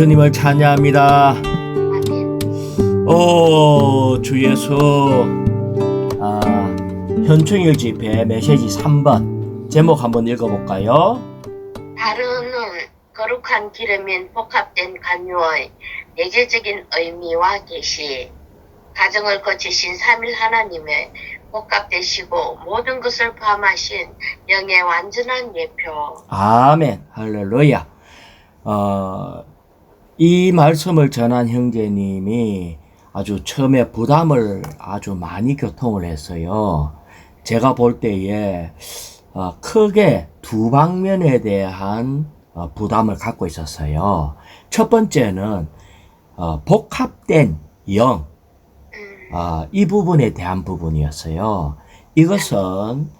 주님을 찬양합니다. 오, 주 예수. 현충일 집회 메시지 3번 제목 한번 읽어볼까요? 다루는 거룩한 기름인 복합된 간유의 내재적인 의미와 계시, 가정을 거치신 삼일 하나님의 복합되시고 모든 것을 포함하신 영의 완전한 예표. 아멘. 할렐루야. 이 말씀을 전한 형제님이 아주 처음에 부담을 아주 많이 교통을 했어요. 제가 볼 때에 크게 두 방면에 대한 부담을 갖고 있었어요. 첫 번째는 복합된 영, 이 부분에 대한 부분이었어요. 이것은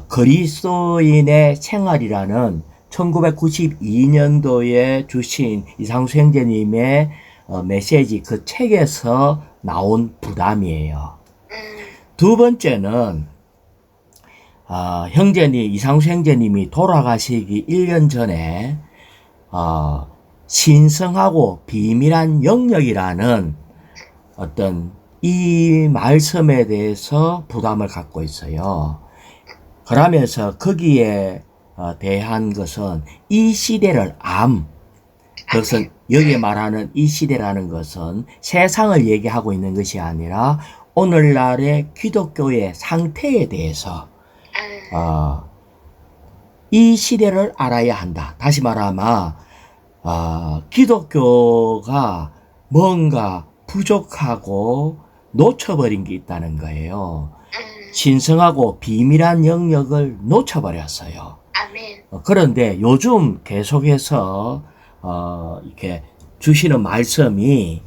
그리스도인의 생활이라는 1992년도에 주신 이상수 형제님의 메시지 그 책에서 나온 부담이에요. 두 번째는 이상수 형제님이 돌아가시기 1년 전에 신성하고 비밀한 영역이라는 어떤 이 말씀에 대해서 부담을 갖고 있어요. 그러면서 거기에 대한 것은 이 시대를 그것은 여기에 말하는 이 시대라는 것은 세상을 얘기하고 있는 것이 아니라 오늘날의 기독교의 상태에 대해서 이 시대를 알아야 한다. 다시 말하면 기독교가 뭔가 부족하고 놓쳐버린 게 있다는 거예요. 신성하고 비밀한 영역을 놓쳐버렸어요. 그런데 요즘 계속해서 이렇게 주시는 말씀이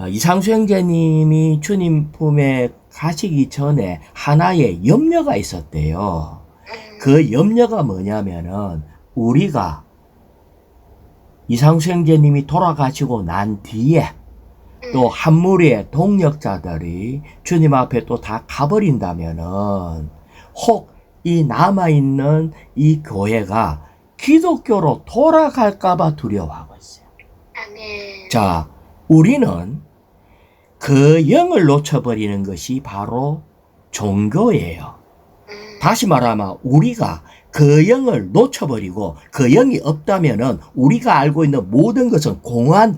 이상수 형제님이 주님 품에 가시기 전에 하나의 염려가 있었대요. 그 염려가 뭐냐면은 우리가 이상수 형제님이 돌아가시고 난 뒤에 또 한 무리의 동역자들이 주님 앞에 또 다 가버린다면은 혹 이 남아있는 이 교회가 기독교로 돌아갈까봐 두려워하고 있어요. 자, 우리는 그 영을 놓쳐버리는 것이 바로 종교예요. 다시 말하면 우리가 그 영을 놓쳐버리고 그 영이 없다면은 우리가 알고 있는 모든 것은 공허한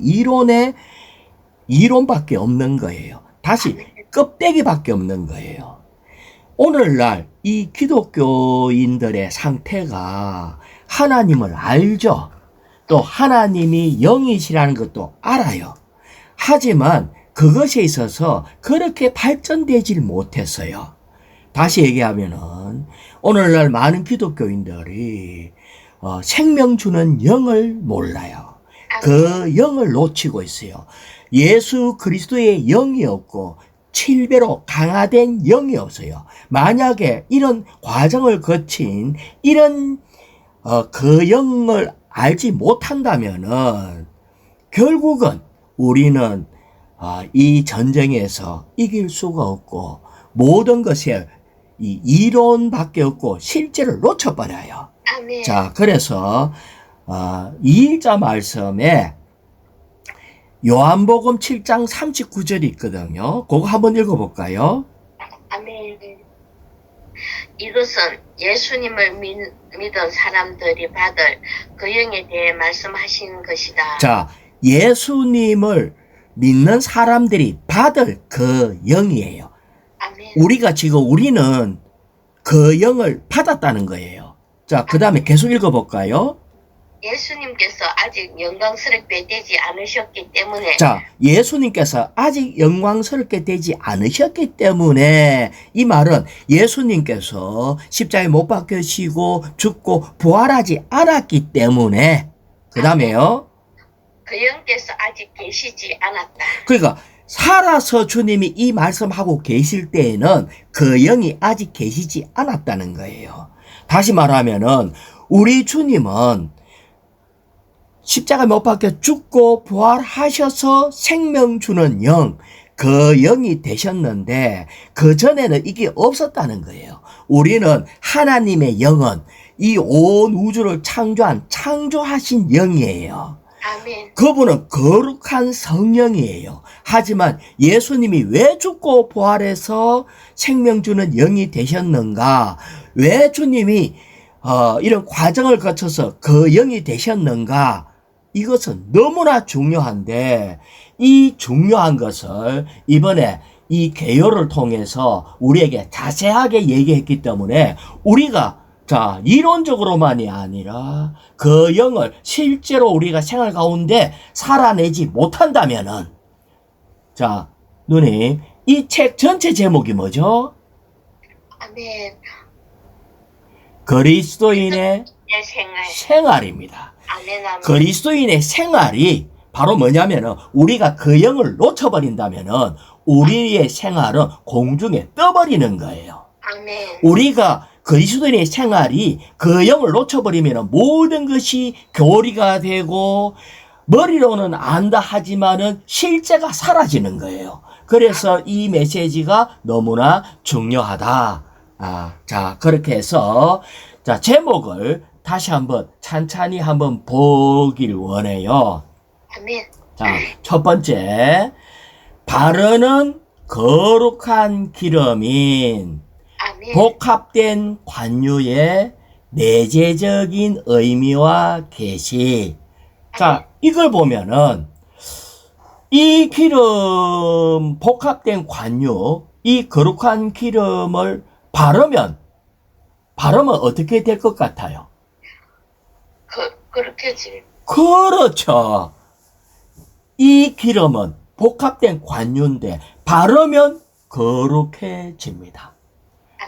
이론밖에 없는 거예요. 다시 껍데기밖에 없는 거예요. 오늘날 이 기독교인들의 상태가 하나님을 알죠. 또 하나님이 영이시라는 것도 알아요. 하지만 그것에 있어서 그렇게 발전되질 못했어요. 다시 얘기하면은 오늘날 많은 기독교인들이 생명 주는 영을 몰라요. 그 영을 놓치고 있어요. 예수 그리스도의 영이 없고 7배로 강화된 영이 없어요. 만약에 이런 과정을 거친 이런 그 영을 알지 못한다면은 결국은 우리는 이 전쟁에서 이길 수가 없고 모든 것이 이 이론밖에 없고 실제를 놓쳐버려요. 자, 그래서 2일자 말씀에 요한복음 7장 39절이 있거든요. 그거 한번 읽어볼까요? 아멘. 이것은 예수님을 믿은 사람들이 받을 그 영에 대해 말씀하신 것이다. 자, 예수님을 믿는 사람들이 받을 그 영이에요. 아멘. 우리는 그 영을 받았다는 거예요. 자, 그 다음에 계속 읽어볼까요? 예수님께서 아직 영광스럽게 되지 않으셨기 때문에. 자, 예수님께서 아직 영광스럽게 되지 않으셨기 때문에 이 말은 예수님께서 십자가에 못 박히시고 죽고 부활하지 않았기 때문에 그 다음에요. 그 영께서 아직 계시지 않았다. 그러니까 살아서 주님이 이 말씀하고 계실 때에는 그 영이 아직 계시지 않았다는 거예요. 다시 말하면은 우리 주님은 십자가에 못 박혀 죽고 부활하셔서 생명 주는 영, 그 영이 되셨는데 그 전에는 이게 없었다는 거예요. 우리는 하나님의 영은 이 온 우주를 창조하신 영이에요. 아멘. 그분은 거룩한 성령이에요. 하지만 예수님이 왜 죽고 부활해서 생명 주는 영이 되셨는가? 왜 주님이 이런 과정을 거쳐서 그 영이 되셨는가? 이것은 너무나 중요한데 이 중요한 것을 이번에 이 개요를 통해서 우리에게 자세하게 얘기했기 때문에 우리가 자, 이론적으로만이 아니라 그 영을 실제로 우리가 생활 가운데 살아내지 못한다면은 자, 누님, 이 책 전체 제목이 뭐죠? 아멘. 그리스도인의 내 생활. 생활입니다. 아멘. 아멘. 그리스도인의 생활이 바로 뭐냐면은 우리가 그 영을 놓쳐버린다면은 우리의 생활은 공중에 떠버리는 거예요. 아멘. 우리가 그리스도인의 생활이 그 영을 놓쳐버리면 모든 것이 교리가 되고 머리로는 안다 하지만은 실제가 사라지는 거예요. 그래서 이 메시지가 너무나 중요하다. 자, 그렇게 해서 자, 제목을 다시 한번 찬찬히 한번 보길 원해요. 아멘. 자, 첫 번째, 바르는 거룩한 기름인 아멘. 복합된 관유의 내재적인 의미와 계시. 자, 이걸 보면은 이 기름, 복합된 관유, 이 거룩한 기름을 바르면 어떻게 될 것 같아요? 그렇게 지. 그렇죠. 이 기름은 복합된 관유인데 바르면 거룩해집니다.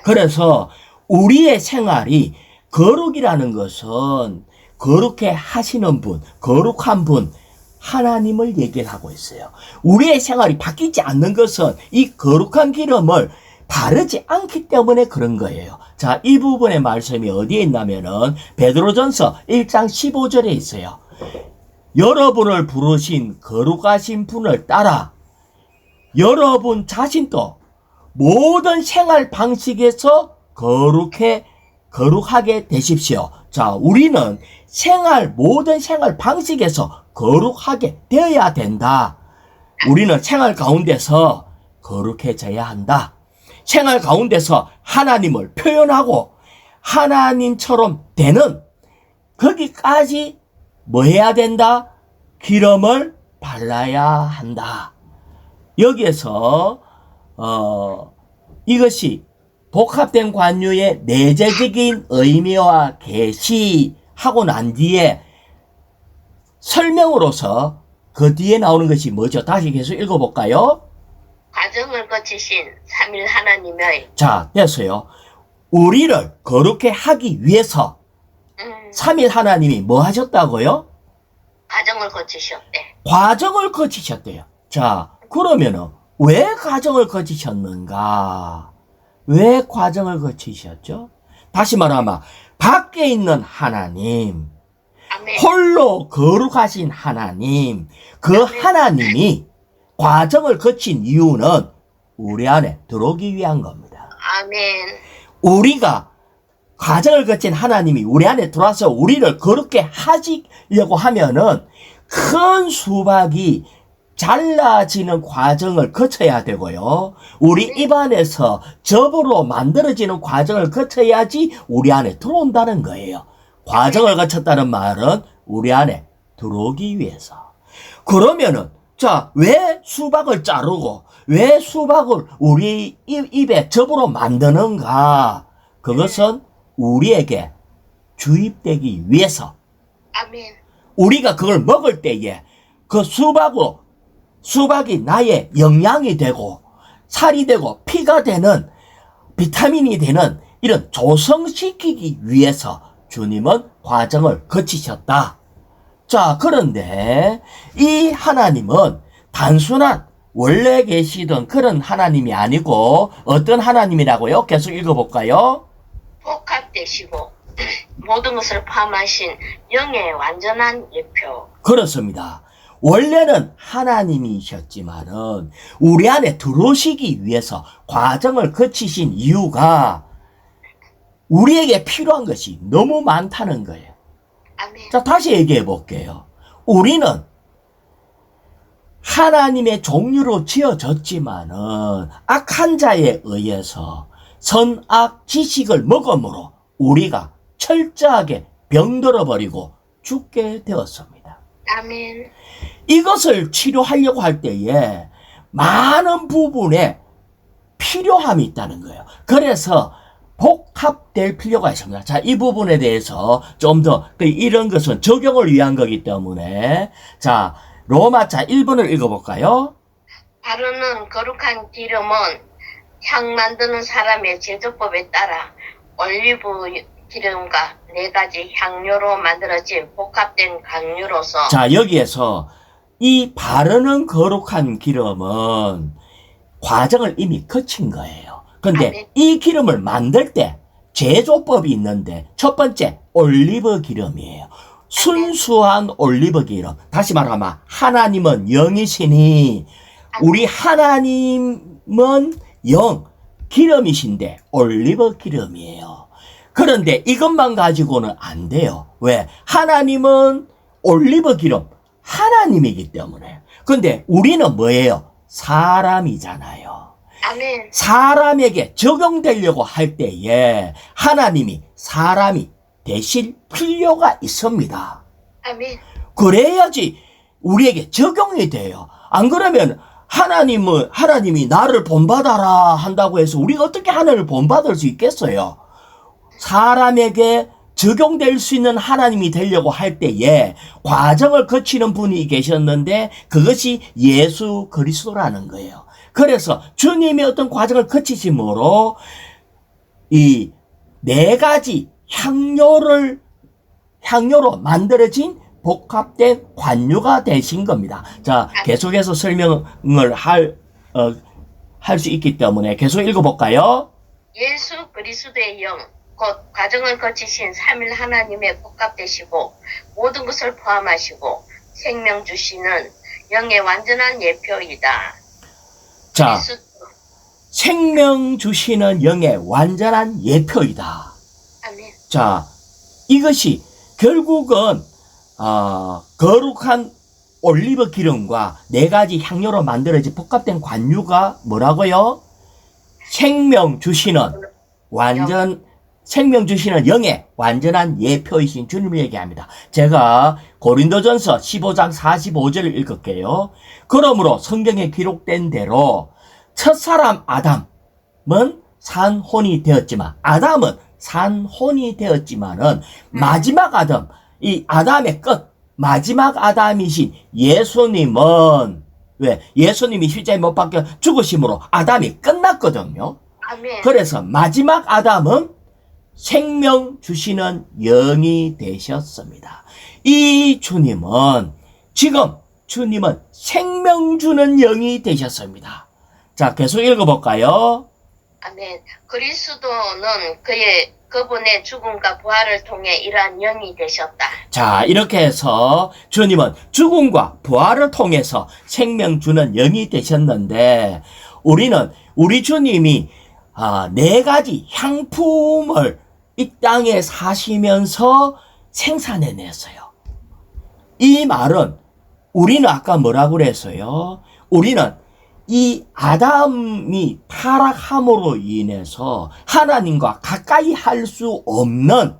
그래서 우리의 생활이 거룩이라는 것은 거룩해 하시는 분, 거룩한 분, 하나님을 얘기를 하고 있어요. 우리의 생활이 바뀌지 않는 것은 이 거룩한 기름을 바르지 않기 때문에 그런 거예요. 자, 이 부분의 말씀이 어디에 있냐면은 베드로전서 1장 15절에 있어요. 여러분을 부르신 거룩하신 분을 따라 여러분 자신도 모든 생활 방식에서 거룩하게 되십시오. 자, 우리는 모든 생활 방식에서 거룩하게 되어야 된다. 우리는 생활 가운데서 거룩해져야 한다. 생활 가운데서 하나님을 표현하고 하나님처럼 되는 거기까지 뭐 해야 된다? 기름을 발라야 한다. 여기에서 이것이 복합된 관유의 내재적인 의미와 계시하고 난 뒤에 설명으로서 그 뒤에 나오는 것이 뭐죠? 다시 계속 읽어볼까요? 과정을 거치신 삼일 하나님의 자, 됐어요. 우리를 거룩해 하기 위해서 삼일 하나님이 뭐 하셨다고요? 과정을 거치셨대. 과정을 거치셨대요. 자, 그러면은 왜 과정을 거치셨는가? 왜 과정을 거치셨죠? 다시 말하면 밖에 있는 하나님, 아멘. 홀로 거룩하신 하나님, 그 하나님이 과정을 거친 이유는 우리 안에 들어오기 위한 겁니다. 아멘. 우리가 과정을 거친 하나님이 우리 안에 들어와서 우리를 거룩게 하시려고 하면은 큰 수박이 잘라지는 과정을 거쳐야 되고요. 우리 입안에서 즙으로 만들어지는 과정을 거쳐야지 우리 안에 들어온다는 거예요. 과정을 거쳤다는 말은 우리 안에 들어오기 위해서. 그러면은 자, 왜 수박을 자르고 왜 수박을 우리 입에 즙으로 만드는가? 그것은 우리에게 주입되기 위해서. 아멘. 우리가 그걸 먹을 때에 그 수박이 나의 영양이 되고 살이 되고 피가 되는 비타민이 되는 이런 조성시키기 위해서 주님은 과정을 거치셨다. 자, 그런데 이 하나님은 단순한 원래 계시던 그런 하나님이 아니고 어떤 하나님이라고요? 계속 읽어볼까요? 복합되시고 모든 것을 포함하신 영의 완전한 예표. 그렇습니다. 원래는 하나님이셨지만은 우리 안에 들어오시기 위해서 과정을 거치신 이유가 우리에게 필요한 것이 너무 많다는 거예요. 아멘. 자, 다시 얘기해 볼게요. 우리는 하나님의 종류로 지어졌지만은 악한 자에 의해서 선악 지식을 먹음으로 우리가 철저하게 병들어 버리고 죽게 되었습니다. 아멘. 이것을 치료하려고 할 때에 많은 부분에 필요함이 있다는 거예요. 그래서 복합될 필요가 있습니다. 자, 이 부분에 대해서 좀 더 이런 것은 적용을 위한 거기 때문에 자, 로마자 1번을 읽어볼까요? 바르는 거룩한 기름은 향 만드는 사람의 제조법에 따라 올리브 기름과 4가지 향료로 만들어진 복합된 강류로서 자, 여기에서 이 바르는 거룩한 기름은 과정을 이미 거친 거예요. 근데 아멘. 이 기름을 만들 때 제조법이 있는데 첫 번째 올리브 기름이에요. 순수한 올리브 기름. 다시 말하면 하나님은 영이시니 우리 하나님은 영, 기름이신데 올리브 기름이에요. 그런데 이것만 가지고는 안 돼요. 왜? 하나님은 올리브 기름, 하나님이기 때문에. 근데 우리는 뭐예요? 사람이잖아요. 아멘. 사람에게 적용되려고 할 때에 하나님이 사람이 되실 필요가 있습니다. 아멘. 그래야지 우리에게 적용이 돼요. 안 그러면 하나님이 나를 본받아라 한다고 해서 우리가 어떻게 하나님을 본받을 수 있겠어요? 사람에게 적용될 수 있는 하나님이 되려고 할 때에 과정을 거치는 분이 계셨는데 그것이 예수 그리스도라는 거예요. 그래서 주님이 어떤 과정을 거치심으로 이 4가지 향료로 만들어진 복합된 관유가 되신 겁니다. 자, 계속해서 설명을 할 수 있기 때문에 계속 읽어볼까요? 예수 그리스도의 영, 곧 과정을 거치신 삼일 하나님의 복합되시고 모든 것을 포함하시고 생명 주시는 영의 완전한 예표이다. 자, 그리스도. 생명 주시는 영의 완전한 예표이다. 아멘. 자, 이것이 결국은 거룩한 올리브 기름과 4가지 향료로 만들어진 복합된 관유가 뭐라고요? 생명 주시는 영의 완전한 예표이신 주님을 얘기합니다. 제가 고린도전서 15장 45절을 읽을게요. 그러므로 성경에 기록된 대로 첫사람 아담은 산혼이 되었지만 마지막 아담, 이 아담의 끝, 마지막 아담이신 예수님은 왜? 예수님이 십자가에 못 박혀 죽으심으로 아담이 끝났거든요. 아멘. 그래서 마지막 아담은 생명 주시는 영이 되셨습니다. 이 주님은 생명 주는 영이 되셨습니다. 자, 계속 읽어볼까요? 아멘. 그리스도는 그분의 죽음과 부활을 통해 이러한 영이 되셨다. 자, 이렇게 해서 주님은 죽음과 부활을 통해서 생명 주는 영이 되셨는데 우리 주님이 4가지 향품을 이 땅에 사시면서 생산해냈어요. 이 말은 우리는 아까 뭐라고 그랬어요? 우리는 이 아담이 타락함으로 인해서 하나님과 가까이 할 수 없는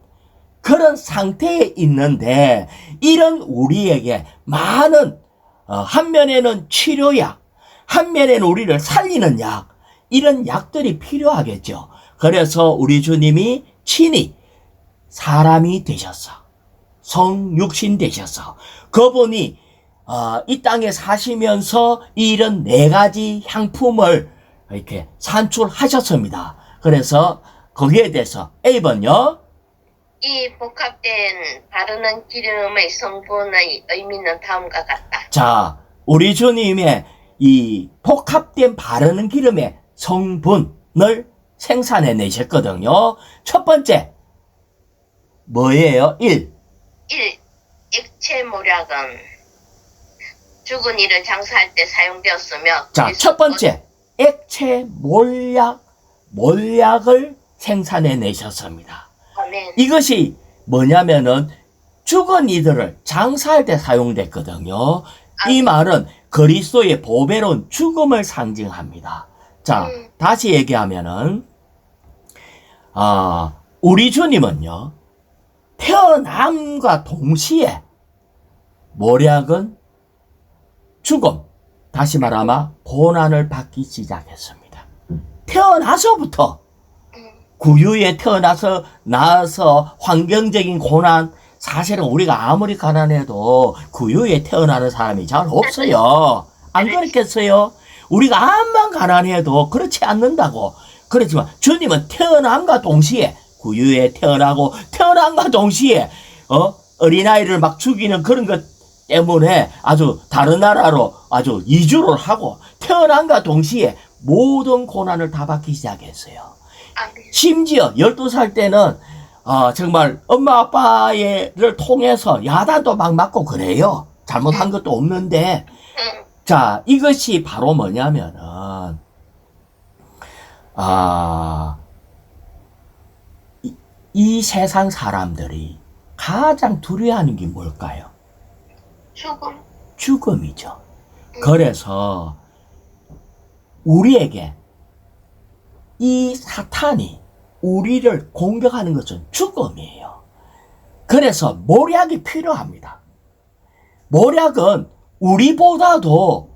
그런 상태에 있는데 이런 우리에게 많은 한면에는 치료약, 한면에는 우리를 살리는 약, 이런 약들이 필요하겠죠. 그래서 우리 주님이 친히 사람이 되셔서 성육신 되셔서 그분이 이 땅에 사시면서 이런 4가지 향품을 이렇게 산출하셨습니다. 그래서 거기에 대해서 A번요. 이 복합된 바르는 기름의 성분의 의미는 다음과 같다. 자, 우리 주님의 이 복합된 바르는 기름의 성분을 생산해내셨거든요. 첫 번째 뭐예요? 1. 액체 모략은 죽은 이를 장사할 때 사용되었으며 자, 첫 번째 액체 몰약을 생산해내셨습니다. 아멘. 이것이 뭐냐면은 죽은 이들을 장사할 때 사용됐거든요. 이 말은 그리스도의 보배로운 죽음을 상징합니다. 자, 다시 얘기하면은 우리 주님은요, 태어남과 동시에 모략은 죽음, 다시 말하면 고난을 받기 시작했습니다. 태어나서부터 구유에 나서 환경적인 고난, 사실은 우리가 아무리 가난해도 구유에 태어나는 사람이 잘 없어요. 안 그렇겠어요? 우리가 암만 가난해도 그렇지 않는다고. 그렇지만 주님은 태어남과 동시에 구유에 태어나고 태어남과 동시에 어린아이를 막 죽이는 그런 것 때문에 아주 다른 나라로 아주 이주를 하고 태어남과 동시에 모든 고난을 다 받기 시작했어요. 심지어 12살 때는 정말 엄마 아빠를 통해서 야단도 막 맞고 그래요. 잘못한 것도 없는데. 자, 이것이 바로 뭐냐면은 이 세상 사람들이 가장 두려워하는 게 뭘까요? 죽음이죠. 그래서 우리에게 이 사탄이 우리를 공격하는 것은 죽음이에요. 그래서 모략이 필요합니다. 모략은 우리보다도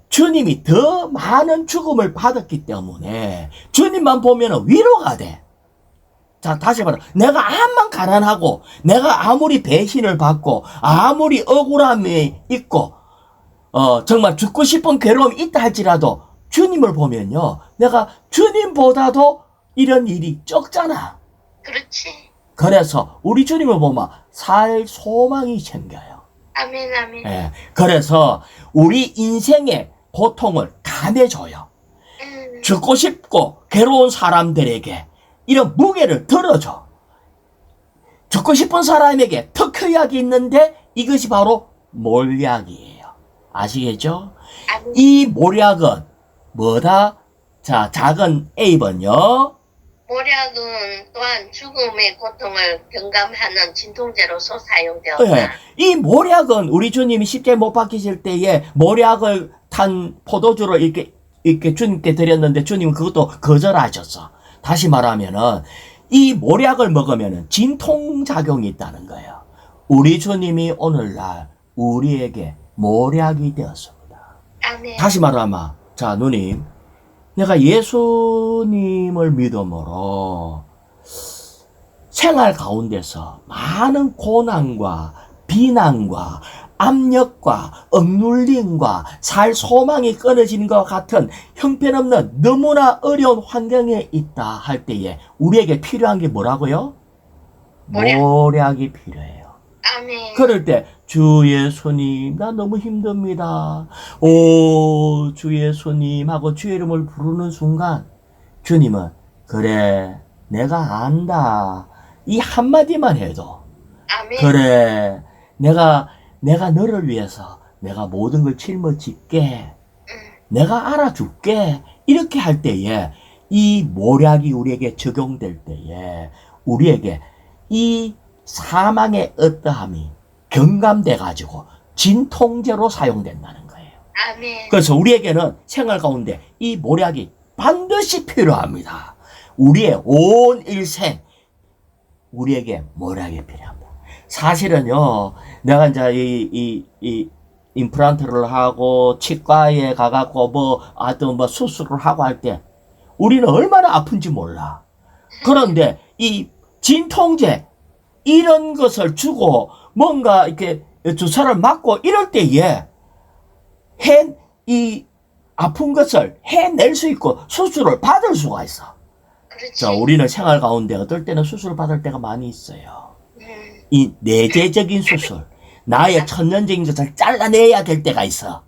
주님이 더 많은 죽음을 받았기 때문에 주님만 보면 위로가 돼. 자, 다시 말해. 내가 암만 가난하고 내가 아무리 배신을 받고 아무리 억울함이 있고 정말 죽고 싶은 괴로움이 있다 할지라도 주님을 보면요, 내가 주님보다도 이런 일이 적잖아. 그렇지. 그래서 우리 주님을 보면 살 소망이 생겨요. 아멘, 아멘. 예, 그래서 우리 인생의 고통을 감해줘요. 죽고 싶고 괴로운 사람들에게 이런 무게를 들어줘. 죽고 싶은 사람에게 특효약이 있는데 이것이 바로 몰약이에요. 아시겠죠? 아멘. 이 몰약은 뭐다? 자, 작은 A번요. 모략은 또한 죽음의 고통을 경감하는 진통제로서 사용되었다. 예, 이 모략은 우리 주님이 십자가에 못 박히실 때에 모략을 탄 포도주를 이렇게 주님께 드렸는데 주님은 그것도 거절하셨어. 다시 말하면은 이 모략을 먹으면은 진통작용이 있다는 거예요. 우리 주님이 오늘날 우리에게 모략이 되었습니다. 아멘. 다시 말하면, 자, 누님, 내가 예수님을 믿음으로 생활 가운데서 많은 고난과 비난과 압력과 억눌림과 살 소망이 끊어지는 것 같은 형편없는 너무나 어려운 환경에 있다 할 때에 우리에게 필요한 게 뭐라고요? 모략이 필요해요. 아멘. 그럴 때 주 예수님, 나 너무 힘듭니다. 오, 주 예수님 하고 주의 이름을 부르는 순간 주님은 그래, 내가 안다. 이 한마디만 해도 아멘. 그래, 내가 너를 위해서 내가 모든 걸 짊어질게. 내가 알아줄게. 이렇게 할 때에 이 모략이 우리에게 적용될 때에 우리에게 이 사망의 어떠함이 경감돼 가지고 진통제로 사용된다는 거예요. 아멘. 그래서 우리에게는 생활 가운데 이 모략이 반드시 필요합니다. 우리의 온 일생 우리에게 모략이 필요합니다. 사실은요, 내가 이제 이 임플란트를 하고 치과에 가갖고 하여튼 수술을 하고 할 때 우리는 얼마나 아픈지 몰라. 그런데 이 진통제 이런 것을 주고 뭔가 이렇게 주사를 맞고 이럴 때에 이 아픈 것을 해낼 수 있고 수술을 받을 수가 있어. 그렇지. 자, 우리는 생활 가운데 어떨 때는 수술을 받을 때가 많이 있어요. 이 내재적인 수술, 나의 천연적인 것을 잘라내야 될 때가 있어.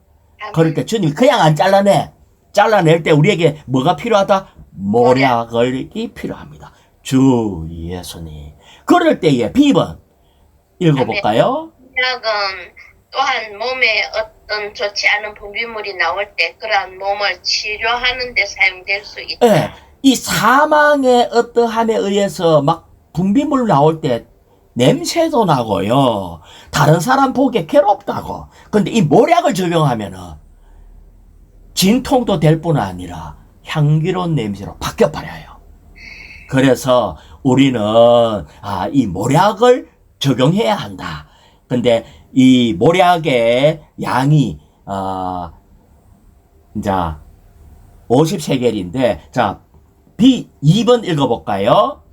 그럴 때 주님이 그냥 안 잘라내. 잘라낼 때 우리에게 뭐가 필요하다? 모략이 필요합니다. 주 예수님. 그럴 때에 B번 읽어볼까요? 모략은 또한 몸에 어떤 좋지 않은 분비물이 나올 때 그러한 몸을 치료하는 데 사용될 수 있다. 예, 이 사망의 어떠함에 의해서 막 분비물 나올 때 냄새도 나고요. 다른 사람 보기에 괴롭다고. 근데 이 모략을 적용하면은 진통도 될 뿐 아니라 향기로운 냄새로 바뀌어버려요. 그래서 우리는 이 모략을 적용해야 한다. 근데 이 모략의 양이 이제 50세겔인데 자 B 2번 읽어볼까요?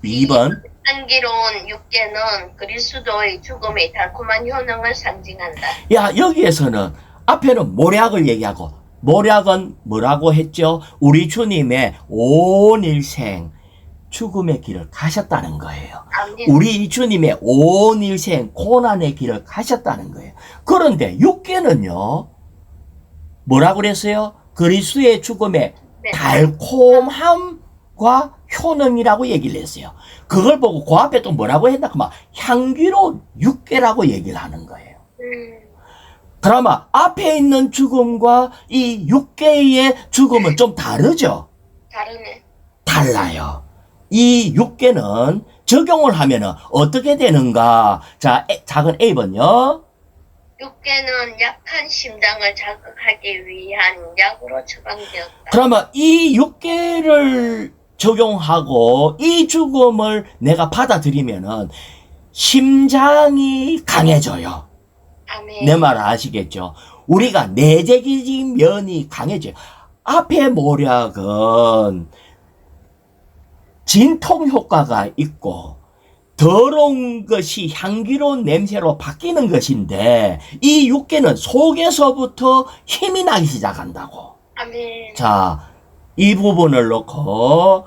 2번. 향기로운 육개는 그리스도의 죽음의 달콤한 효능을 상징한다. 야, 여기에서는 앞에는 모략을 얘기하고 모략은 뭐라고 했죠? 우리 주님의 온 일생 죽음의 길을 가셨다는 거예요. 아멘. 우리 주님의 온 일생 고난의 길을 가셨다는 거예요. 그런데 육개는요, 뭐라고 그랬어요? 그리스도의 죽음의 네. 달콤함과 효능이라고 얘기를 했어요. 그걸 보고 그 앞에 또 뭐라고 했나? 그만 향기로운 육개라고 얘기를 하는 거예요. 그러면 앞에 있는 죽음과 이 육개의 죽음은 좀 다르죠? 다르네. 달라요. 이 육개는 적용을 하면은 어떻게 되는가? 자, 작은 A번요. 육개는 약한 심장을 자극하기 위한 약으로 처방되었다. 그러면 이 육개를 적용하고 이 죽음을 내가 받아들이면은 심장이 강해져요. 아멘. 내 말 아시겠죠? 우리가 내재적인 면이 강해져요. 앞에 모략은 진통 효과가 있고 더러운 것이 향기로운 냄새로 바뀌는 것인데 이 육개는 속에서부터 힘이 나기 시작한다고. 아멘. 자, 이 부분을 놓고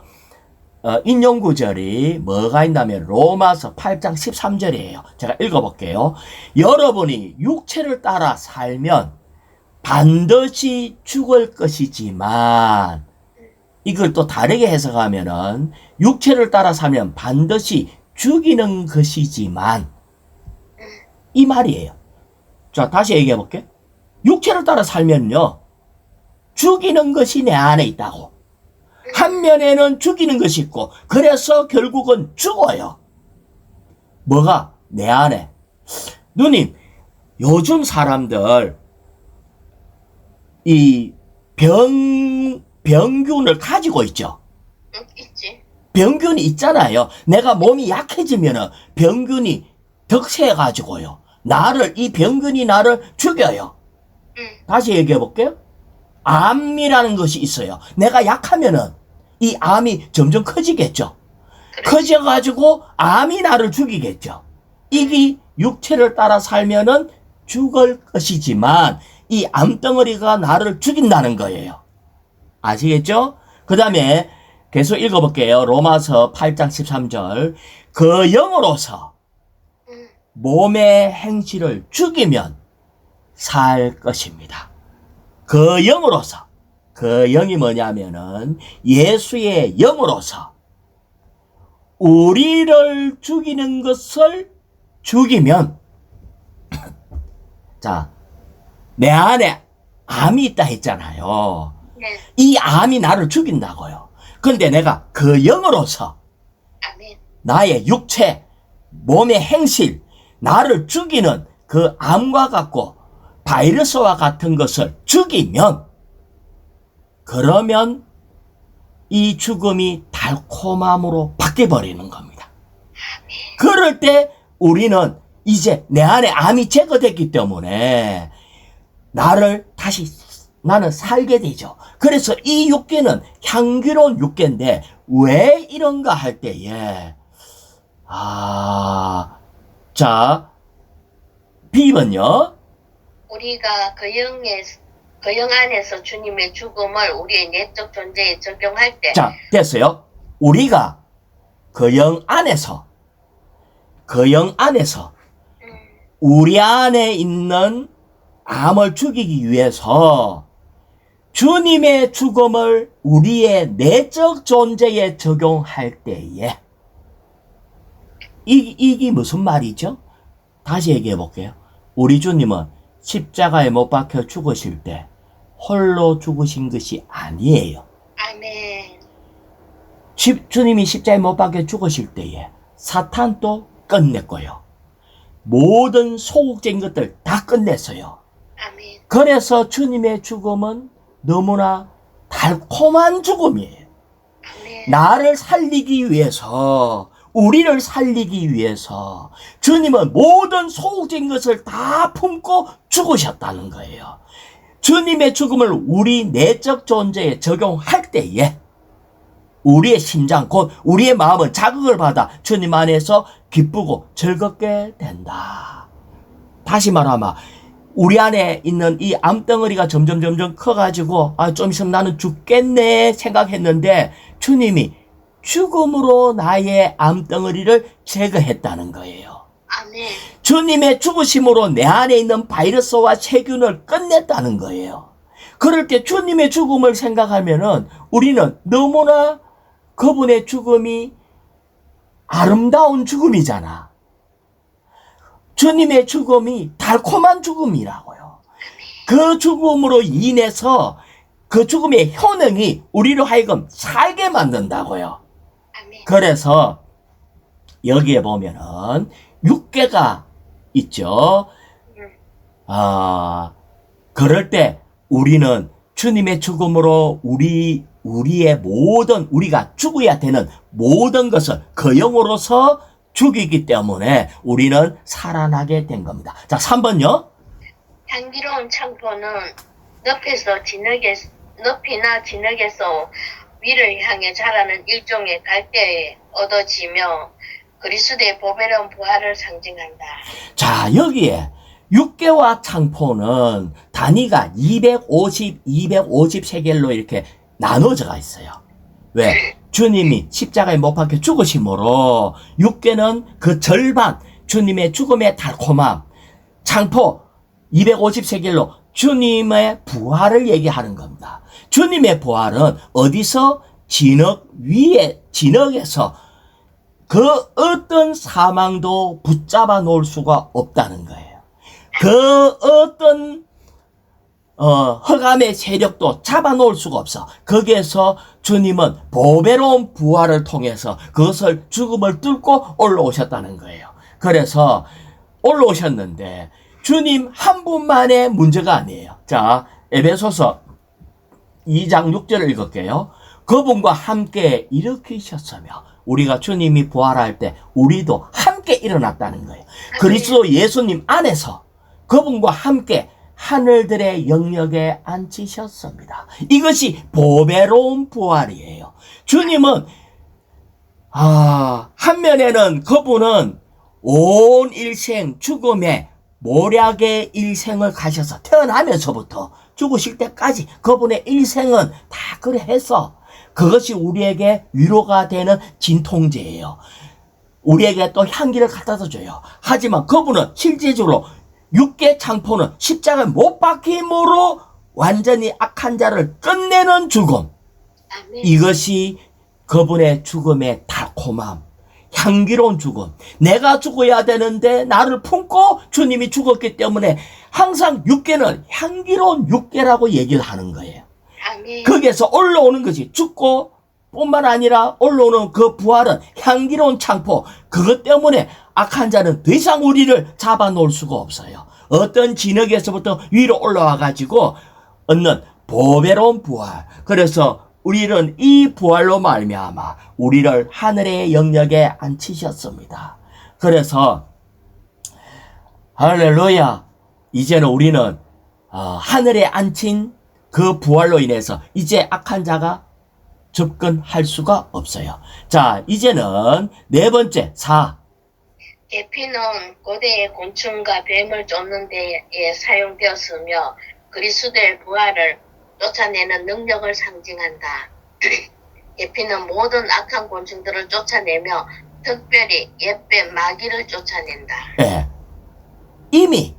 인용 구절이 뭐가 있냐면 로마서 8장 13절이에요. 제가 읽어볼게요. 여러분이 육체를 따라 살면 반드시 죽을 것이지만 이걸 또 다르게 해석하면은 육체를 따라 살면 반드시 죽이는 것이지만 이 말이에요. 자, 다시 얘기해 볼게. 육체를 따라 살면요 죽이는 것이 내 안에 있다고. 한 면에는 죽이는 것이 있고 그래서 결국은 죽어요. 뭐가? 내 안에. 누님, 요즘 사람들 이 병균을 가지고 있죠. 있지. 병균이 있잖아요. 내가 몸이 약해지면은 병균이 득세해가지고요. 이 병균이 나를 죽여요. 다시 얘기해 볼게요. 암이라는 것이 있어요. 내가 약하면은 이 암이 점점 커지겠죠. 커져가지고 암이 나를 죽이겠죠. 이게 육체를 따라 살면은 죽을 것이지만 이 암덩어리가 나를 죽인다는 거예요. 아시겠죠? 그 다음에 계속 읽어볼게요. 로마서 8장 13절. 그 영으로서 몸의 행실을 죽이면 살 것입니다. 그 영으로서. 그 영이 뭐냐면은 예수의 영으로서 우리를 죽이는 것을 죽이면 자, 내 안에 암이 있다 했잖아요. 네. 이 암이 나를 죽인다고요. 근데 내가 그 영으로서 아멘. 나의 육체, 몸의 행실, 나를 죽이는 그 암과 같고 바이러스와 같은 것을 죽이면 그러면 이 죽음이 달콤함으로 바뀌어버리는 겁니다. 그럴 때 우리는 이제 내 안에 암이 제거됐기 때문에 나는 살게 되죠. 그래서 이 육개는 향기로운 육개인데 왜 이런가 할 때에 자 B번요. 우리가 그 영 안에서 주님의 죽음을 우리의 내적 존재에 적용할 때 자, 됐어요. 우리가 그 영 안에서 우리 안에 있는 암을 죽이기 위해서 주님의 죽음을 우리의 내적 존재에 적용할 때에 이게 무슨 말이죠? 다시 얘기해 볼게요. 우리 주님은 십자가에 못 박혀 죽으실 때 홀로 죽으신 것이 아니에요. 아멘. 주님이 십자가에 못 박혀 죽으실 때에 사탄도 끝냈고요. 모든 소극적인 것들 다 끝냈어요. 아멘. 그래서 주님의 죽음은 너무나 달콤한 죽음이에요. 아멘. 나를 살리기 위해서, 우리를 살리기 위해서 주님은 모든 소극적인 것을 다 품고 죽으셨다는 거예요. 주님의 죽음을 우리 내적 존재에 적용할 때에 우리의 심장, 곧 우리의 마음은 자극을 받아 주님 안에서 기쁘고 즐겁게 된다. 다시 말하면 우리 안에 있는 이 암덩어리가 점점 커가지고 좀 있으면 나는 죽겠네 생각했는데 주님이 죽음으로 나의 암덩어리를 제거했다는 거예요. 아멘. 주님의 죽으심으로 내 안에 있는 바이러스와 세균을 끝냈다는 거예요. 그럴 때 주님의 죽음을 생각하면은 우리는 너무나 그분의 죽음이 아름다운 죽음이잖아. 주님의 죽음이 달콤한 죽음이라고요. 그 죽음으로 인해서 그 죽음의 효능이 우리로 하여금 살게 만든다고요. 아멘. 그래서 여기에 보면은 육계가 있죠. 그럴 때 우리는 주님의 죽음으로 우리의 모든, 우리가 죽어야 되는 모든 것을 그 영으로서 죽이기 때문에 우리는 살아나게 된 겁니다. 자, 3번요. 향기로운 창포는 높이나 진흙에서 위를 향해 자라는 일종의 갈대에 얻어지며 그리스도의 보배로운 부활을 상징한다. 자, 여기에 육계와 창포는 단위가 250세겔로 이렇게 나눠져가 있어요. 왜? 주님이 십자가에 못 박혀 죽으심으로 육계는 그 절반, 주님의 죽음의 달콤함, 창포 250세겔로 주님의 부활을 얘기하는 겁니다. 주님의 부활은 어디서? 진흙에서 그 어떤 사망도 붙잡아 놓을 수가 없다는 거예요. 그 어떤 흑암의 세력도 잡아놓을 수가 없어. 거기에서 주님은 보배로운 부활을 통해서 그것을 죽음을 뚫고 올라오셨다는 거예요. 그래서 올라오셨는데 주님 한 분만의 문제가 아니에요. 자, 에베소서 2장 6절을 읽을게요. 그분과 함께 일으키셨으며 우리가 주님이 부활할 때 우리도 함께 일어났다는 거예요. 그리스도 예수님 안에서 그분과 함께 하늘들의 영역에 앉히셨습니다. 이것이 보배로운 부활이에요. 주님은 한 면에는 그분은 온 일생 죽음의 모략의 일생을 가셔서 태어나면서부터 죽으실 때까지 그분의 일생은 다 그래 해서 그것이 우리에게 위로가 되는 진통제예요. 우리에게 또 향기를 갖다서 줘요. 하지만 그분은 실제적으로 육계 창포는 십자가에 못 박힘으로 완전히 악한 자를 끝내는 죽음. 아멘. 이것이 그분의 죽음의 달콤함, 향기로운 죽음. 내가 죽어야 되는데 나를 품고 주님이 죽었기 때문에 항상 육계는 향기로운 육계라고 얘기를 하는 거예요. 아멘. 거기에서 올라오는 것이 죽고 뿐만 아니라 올라오는 그 부활은 향기로운 창포. 그것 때문에 악한 자는 더 이상 우리를 잡아놓을 수가 없어요. 어떤 진흙에서부터 위로 올라와 가지고 얻는 보배로운 부활. 그래서 우리는 이 부활로 말미암아 우리를 하늘의 영역에 앉히셨습니다. 그래서 할렐루야. 이제는 우리는 하늘에 앉힌 그 부활로 인해서 이제 악한 자가 접근할 수가 없어요. 자, 이제는 네 번째 4. 계피는 고대의 곤충과 뱀을 쫓는 데에 사용되었으며 그리스도의 부활을 쫓아내는 능력을 상징한다. 계피는 모든 악한 곤충들을 쫓아내며 특별히 옛뱀 마귀를 쫓아낸다. 예. 이미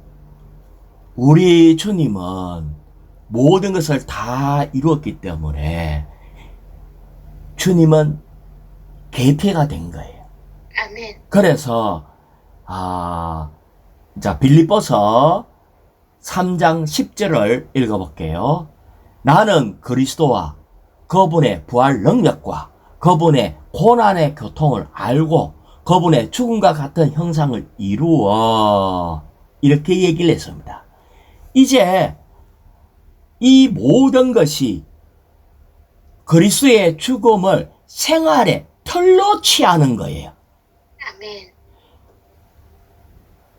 우리 주님은 모든 것을 다 이루었기 때문에 주님은 계피가 된 거예요. 아멘. 그래서 자, 빌립보서 3장 10절을 읽어볼게요. 나는 그리스도와 그분의 부활 능력과 그분의 고난의 교통을 알고 그분의 죽음과 같은 형상을 이루어 이렇게 얘기를 했습니다. 이제 이 모든 것이 그리스도의 죽음을 생활의 틀로 취하는 거예요. 아멘.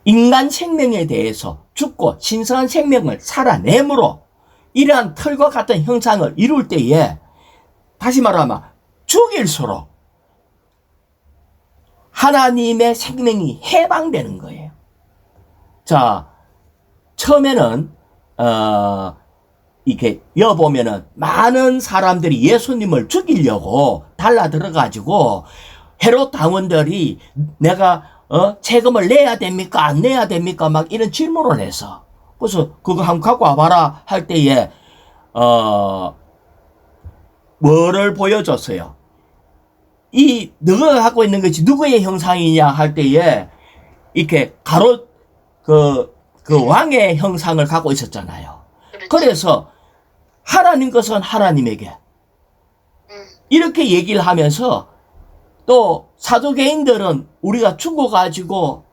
인간 생명에 대해서 죽고 신성한 생명을 살아내므로 이러한 틀과 같은 형상을 이룰 때에 다시 말하면 죽일수록 하나님의 생명이 해방되는 거예요. 자, 처음에는 이렇게 여보면은 많은 사람들이 예수님을 죽이려고 달라들어가지고 헤롯 당원들이 내가 세금을 내야 됩니까? 안 내야 됩니까? 막 이런 질문을 해서 그래서 그거 한번 갖고 와봐라 할 때에 뭐를 보여줬어요? 이 너가 갖고 있는 것이 누구의 형상이냐 할 때에 이렇게 가로 그 왕의 형상을 갖고 있었잖아요. 그렇죠. 그래서 하나님 것은 하나님에게 이렇게 얘기를 하면서 또 사두개인들은 우리가 죽어가지고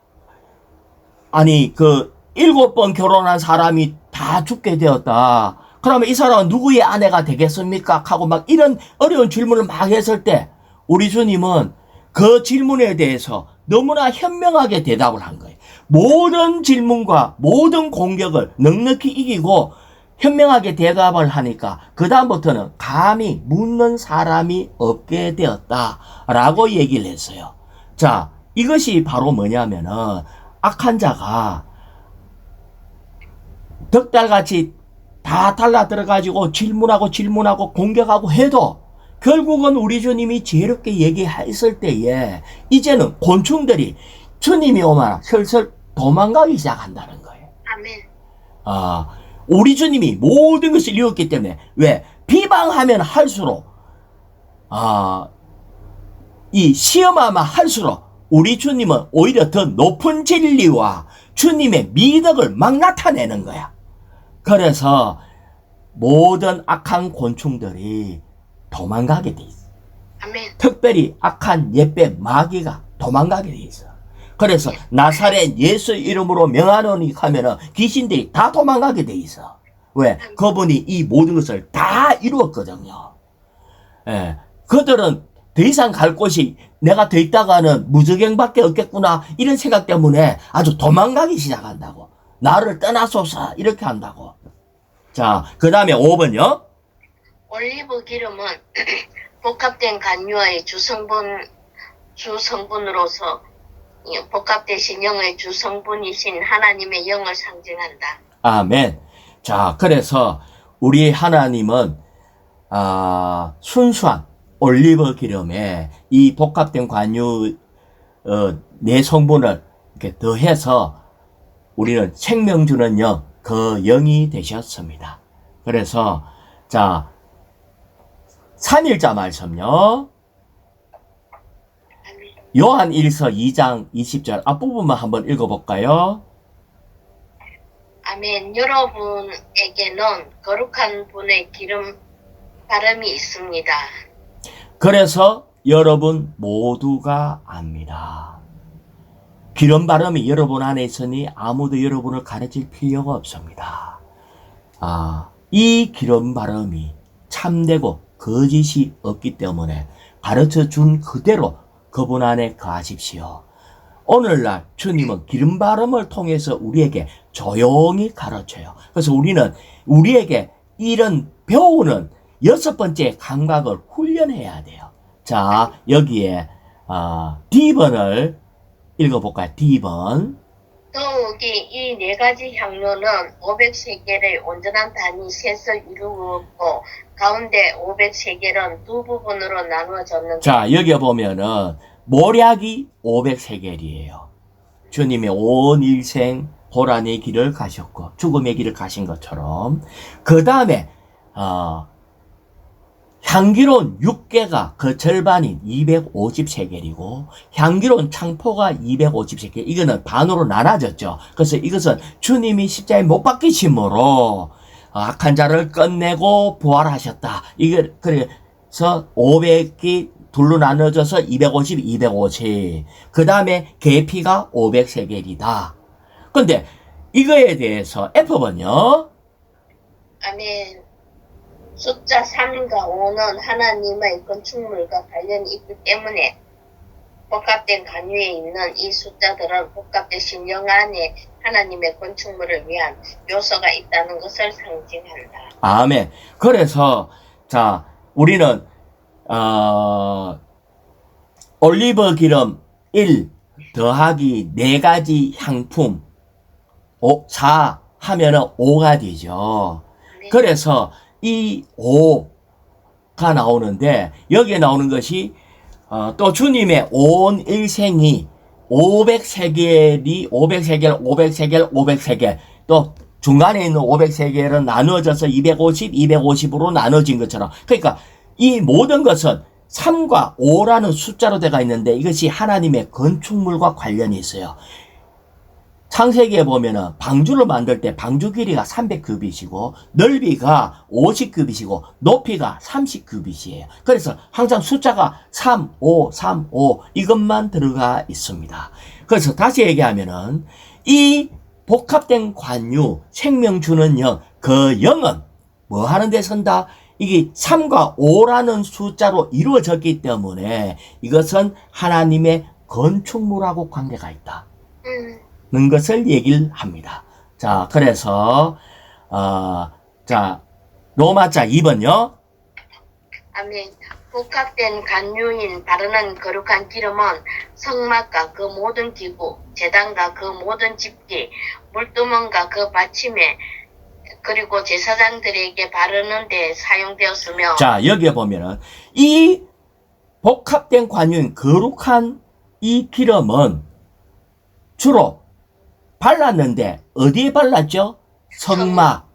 아니 7번 결혼한 사람이 다 죽게 되었다. 그러면 이 사람은 누구의 아내가 되겠습니까? 하고 막 이런 어려운 질문을 막 했을 때 우리 주님은 그 질문에 대해서 너무나 현명하게 대답을 한 거예요. 모든 질문과 모든 공격을 넉넉히 이기고 현명하게 대답을 하니까 그 다음부터는 감히 묻는 사람이 없게 되었다라고 얘기를 했어요. 자, 이것이 바로 뭐냐면은 악한 자가 덕달같이 다 달라들어가지고 질문하고 공격하고 해도 결국은 우리 주님이 지혜롭게 얘기했을 때에 이제는 곤충들이 주님이 오면 슬슬 도망가기 시작한다는 거예요. 아멘. 우리 주님이 모든 것을 이뤘기 때문에 왜 비방하면 할수록 이 시험하면 할수록 우리 주님은 오히려 더 높은 진리와 주님의 미덕을 막 나타내는 거야. 그래서 모든 악한 곤충들이 도망가게 돼 있어. 아멘. 특별히 악한 옛배 마귀가 도망가게 돼 있어. 그래서 나사렛 예수 이름으로 명하노니 하면은 귀신들이 다 도망가게 돼 있어. 왜? 그분이 이 모든 것을 다 이루었거든요. 예. 그들은 더 이상 갈 곳이 내가 더 있다가는 무저갱밖에 없겠구나 이런 생각 때문에 아주 도망가기 시작한다고. 나를 떠나소서 이렇게 한다고. 자, 그 다음에 5번요. 올리브 기름은 복합된 간유와의 주성분으로서 복합되신 영의 주성분이신 하나님의 영을 상징한다. 아멘. 자, 그래서 우리 하나님은 순수한 올리브 기름에 이 복합된 관유 네 성분을 이렇게 더해서 우리는 생명 주는 영, 그 영이 되셨습니다. 그래서 자 3일자 말씀요. 요한 1서 2장 20절 앞부분만 한번 읽어볼까요? 아멘. 여러분에게는 거룩한 분의 기름 바람이 있습니다. 그래서 여러분 모두가 압니다. 기름 바람이 여러분 안에 있으니 아무도 여러분을 가르칠 필요가 없습니다. 이 기름 바람이 참되고 거짓이 없기 때문에 가르쳐 준 그대로 그분 안에 거하십시오. 오늘날 주님은 기름 바람을 통해서 우리에게 조용히 가르쳐요. 그래서 우리는 우리에게 이런 배우는 6번째 감각을 훈련해야 돼요. 자, 여기에 D번을 읽어볼까요? D번. 더욱이 이 네 가지 향료는 500세겔의 온전한 단위 셋을 이루었고 가운데 500세겔은 두 부분으로 나누어졌는데. 자, 여기 보면은 모략이 500세겔이에요. 주님이 온 일생 고난의 길을 가셨고 죽음의 길을 가신 것처럼 그 다음에 향기로운 육개가 그 절반인 250세겔이고 향기로운 창포가 250세겔. 이거는 반으로 나눠졌죠. 그래서 이것은 주님이 십자가에 못 박히심으로 악한 자를 끝내고 부활하셨다. 이게 그래서 500이 둘로 나눠져서 250, 250. 그 다음에 계피가 500세겔이다. 근데 이거에 대해서 F번요. 아멘. 숫자 3과 5는 하나님의 건축물과 관련이 있기 때문에 복합된 관유에 있는 이 숫자들은 복합되신 영 안에 하나님의 건축물을 위한 요소가 있다는 것을 상징한다. 아멘. 그래서 자 우리는 올리브 기름 1 더하기 4가지 향품 4 하면은 5가 되죠. 아멘. 그래서 이 5가 나오는데 여기에 나오는 것이 또 주님의 온 일생이 500세겔이 500세겔, 500세겔, 500세겔 또 중간에 있는 500세겔은 나누어져서 250, 250으로 나눠진 것처럼 그러니까 이 모든 것은 3과 5라는 숫자로 되어 있는데 이것이 하나님의 건축물과 관련이 있어요. 창세기에 보면은 방주를 만들 때 방주 길이가 300규빗이고 넓이가 50규빗이고 높이가 30규빗이에요. 그래서 항상 숫자가 3, 5, 3, 5 이것만 들어가 있습니다. 그래서 다시 얘기하면은 이 복합된 관유 생명 주는 영, 그 영은 뭐 하는 데 선다? 이게 3과 5라는 숫자로 이루어졌기 때문에 이것은 하나님의 건축물하고 관계가 있다. 는 것을 얘기를 합니다. 자, 그래서 자 로마자 2번요. 아멘. 복합된 간유인 바르는 거룩한 기름은 성막과 그 모든 기구, 제단과 그 모든 집기, 물두멍과 그 받침에 그리고 제사장들에게 바르는 데 사용되었으며 자, 여기에 보면은 이 복합된 관유인 거룩한 이 기름은 주로 발랐는데 어디에 발랐죠? 성막.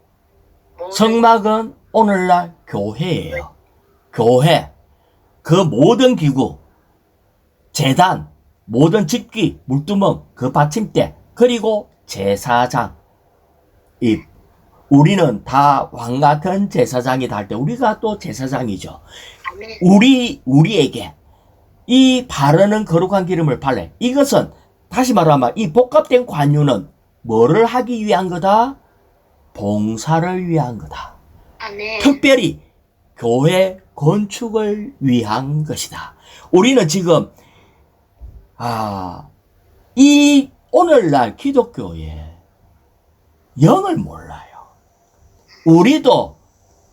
성막은 오늘날 교회예요. 교회. 그 모든 기구, 제단, 모든 집기, 물두멍, 그 받침대, 그리고 제사장. 우리는 다 왕 같은 제사장이 될 때 우리가 또 제사장이죠. 우리에게 이 바르는 거룩한 기름을 발래. 이것은 다시 말하면 이 복합된 관유는 뭐를 하기 위한 거다? 봉사를 위한 거다. 아멘. 특별히 교회 건축을 위한 것이다. 우리는 지금 이 오늘날 기독교에 영을 몰라요. 우리도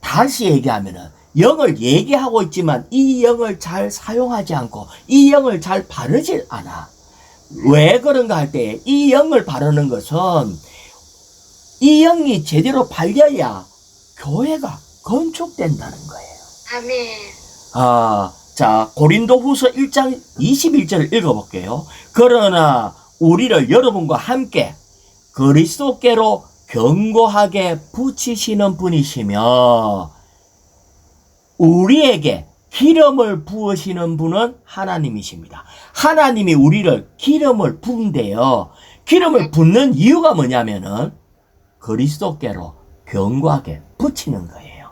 다시 얘기하면은 영을 얘기하고 있지만 이 영을 잘 사용하지 않고 이 영을 잘 바르질 않아. 왜 그런가 할 때 이 영을 바르는 것은 이 영이 제대로 발려야 교회가 건축된다는 거예요. 아멘. 자, 고린도후서 1장 21절을 읽어볼게요. 그러나 우리를 여러분과 함께 그리스도께로 견고하게 붙이시는 분이시며 우리에게 기름을 부으시는 분은 하나님이십니다. 하나님이 우리를 기름을 부은데요. 기름을 붓는 이유가 뭐냐면은 그리스도께로 견고하게 붙이는 거예요.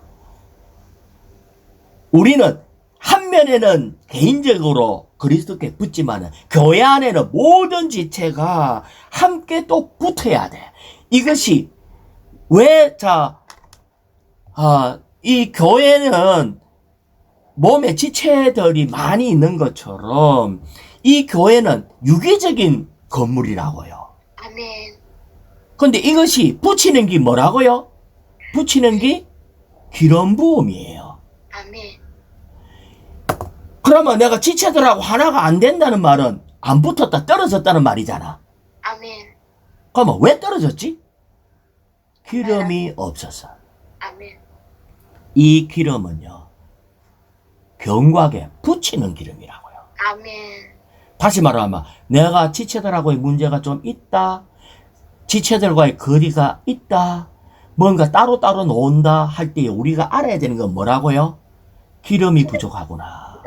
우리는 한 면에는 개인적으로 그리스도께 붙지만은 교회 안에는 모든 지체가 함께 또 붙어야 돼. 이것이 왜 이 교회는 몸에 지체들이 많이 있는 것처럼 이 교회는 유기적인 건물이라고요. 아멘. 근데 이것이 붙이는 게 뭐라고요? 붙이는 게 기름 부음이에요. 아멘. 그러면 내가 지체들하고 하나가 안 된다는 말은 안 붙었다 떨어졌다는 말이잖아. 아멘. 그러면 왜 떨어졌지? 기름이 없어서. 아멘. 이 기름은요 견고하게 붙이는 기름이라고요. 아멘. 다시 말하면 내가 지체들하고의 문제가 좀 있다. 지체들과의 거리가 있다. 뭔가 따로따로 논다 할 때 우리가 알아야 되는 건 뭐라고요? 기름이 부족하구나.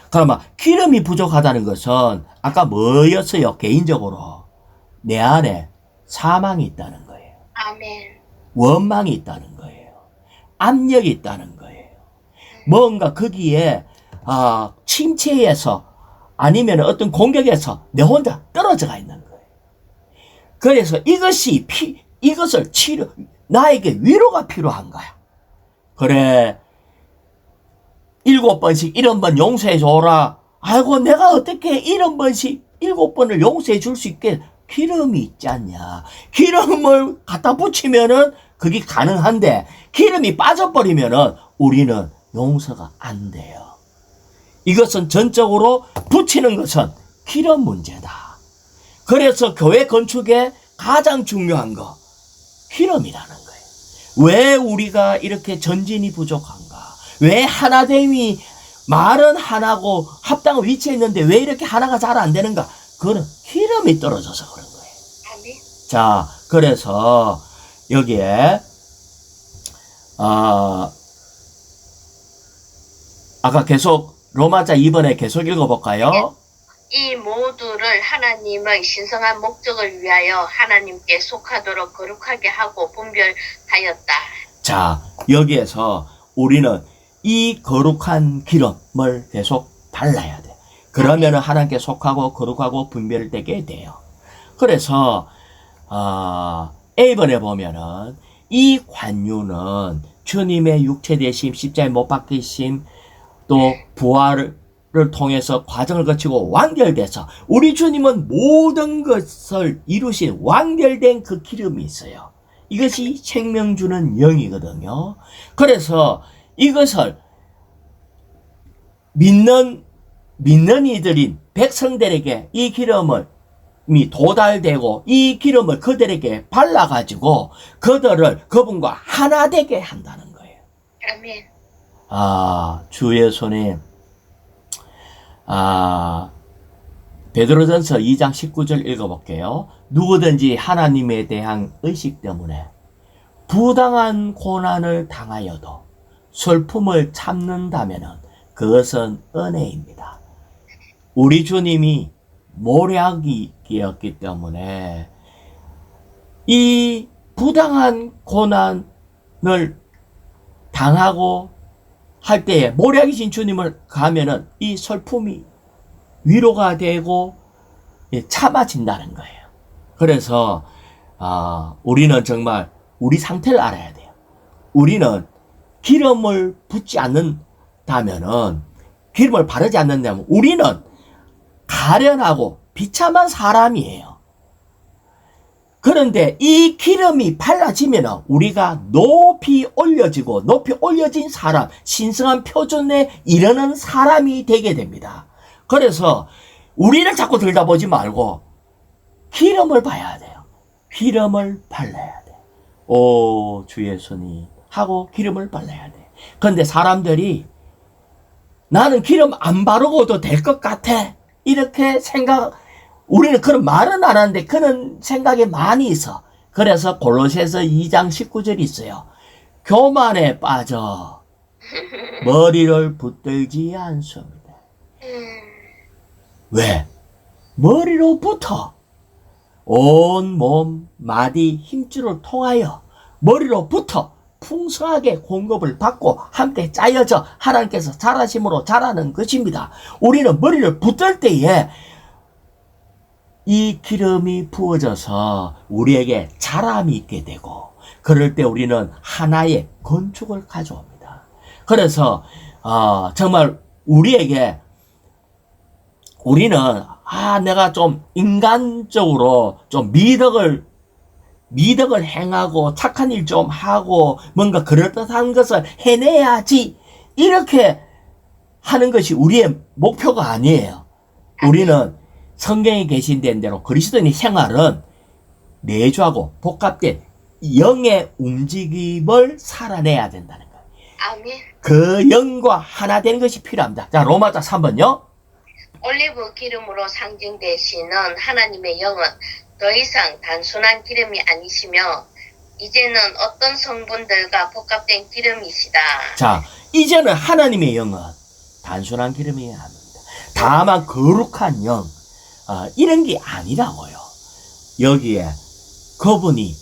그러면 기름이 부족하다는 것은 아까 뭐였어요? 개인적으로 내 안에 사망이 있다는 거예요. 아멘. 원망이 있다는 거예요. 압력이 있다는 거예요. 뭔가 거기에 침체에서 아니면 어떤 공격에서 내 혼자 떨어져가 있는 거예요. 그래서 이것을 나에게 위로가 필요한 거야. 그래, 7번씩 7번 용서해 줘라. 아이고, 내가 어떻게 7번씩 7번을 용서해 줄 수 있게 기름이 있지 않냐. 기름을 갖다 붙이면은 그게 가능한데, 기름이 빠져버리면은 우리는 용서가 안 돼요. 이것은 전적으로 붙이는 것은 기름 문제다. 그래서 교회 건축에 가장 중요한 거, 기름이라는 거예요. 왜 우리가 이렇게 전진이 부족한가? 왜 하나됨이 말은 하나고 합당한 위치에 있는데 왜 이렇게 하나가 잘 안 되는가? 그거는 기름이 떨어져서 그런 거예요. 아멘. 자, 그래서 여기에 아까 계속 로마자 2번에 계속 읽어볼까요? 이 모두를 하나님의 신성한 목적을 위하여 하나님께 속하도록 거룩하게 하고 분별하였다. 자, 여기에서 우리는 이 거룩한 기름을 계속 발라야 돼. 그러면 하나님께 속하고 거룩하고 분별되게 돼요. 그래서 A번에 보면은 이 관유는 주님의 육체 되심, 십자가에 못 박히심, 또 부활을 통해서 과정을 거치고 완결돼서 우리 주님은 모든 것을 이루신 완결된 그 기름이 있어요. 이것이 생명 주는 영이거든요. 그래서 이것을 믿는 이들인 백성들에게 이 기름을 도달되고 이 기름을 그들에게 발라가지고 그분과 하나 되게 한다는 거예요. 아멘. 주 예수님, 베드로전서 2장 19절 읽어볼게요. 누구든지 하나님에 대한 의식 때문에 부당한 고난을 당하여도 슬픔을 참는다면 그것은 은혜입니다. 우리 주님이 모략이었기 때문에 이 부당한 고난을 당하고 할 때에 모략이신 주님을 가면은 이 슬픔이 위로가 되고 참아진다는 거예요. 그래서 우리는 정말 우리 상태를 알아야 돼요. 우리는 기름을 붓지 않는다면은, 기름을 바르지 않는다면 우리는 가련하고 비참한 사람이에요. 그런데 이 기름이 발라지면 우리가 높이 올려진 사람, 신성한 표준에 이르는 사람이 되게 됩니다. 그래서 우리를 자꾸 들여다보지 말고 기름을 봐야 돼요. 기름을 발라야 돼. 주 예수님 하고 기름을 발라야 돼. 그런데 사람들이 나는 기름 안 바르고도 될 것 같아, 이렇게 우리는 그런 말은 안 하는데 그런 생각이 많이 있어. 그래서 골로새서 2장 19절이 있어요. 교만에 빠져 머리를 붙들지 않습니다. 왜? 머리로부터 온 몸, 마디, 힘줄을 통하여 머리로부터 풍성하게 공급을 받고 함께 짜여져 하나님께서 자라심으로 자라는 것입니다. 우리는 머리를 붙들 때에 이 기름이 부어져서 우리에게 자람이 있게 되고, 그럴 때 우리는 하나의 건축을 가져옵니다. 그래서 정말 우리는 내가 좀 인간적으로 좀 미덕을 행하고 착한 일 좀 하고 뭔가 그럴듯한 것을 해내야지, 이렇게 하는 것이 우리의 목표가 아니에요. 우리는 성경에 계신 대로 그리스도인의 생활은 내주하고 복합된 영의 움직임을 살아내야 된다는 거예요. 아멘. 그 영과 하나 되는 것이 필요합니다. 자, 로마자 3번요. 올리브 기름으로 상징되시는 하나님의 영은 더 이상 단순한 기름이 아니시며 이제는 어떤 성분들과 복합된 기름이시다. 자, 이제는 하나님의 영은 단순한 기름이 아닙니다. 다만 거룩한 영, 이런 게 아니라고요. 여기에 그분이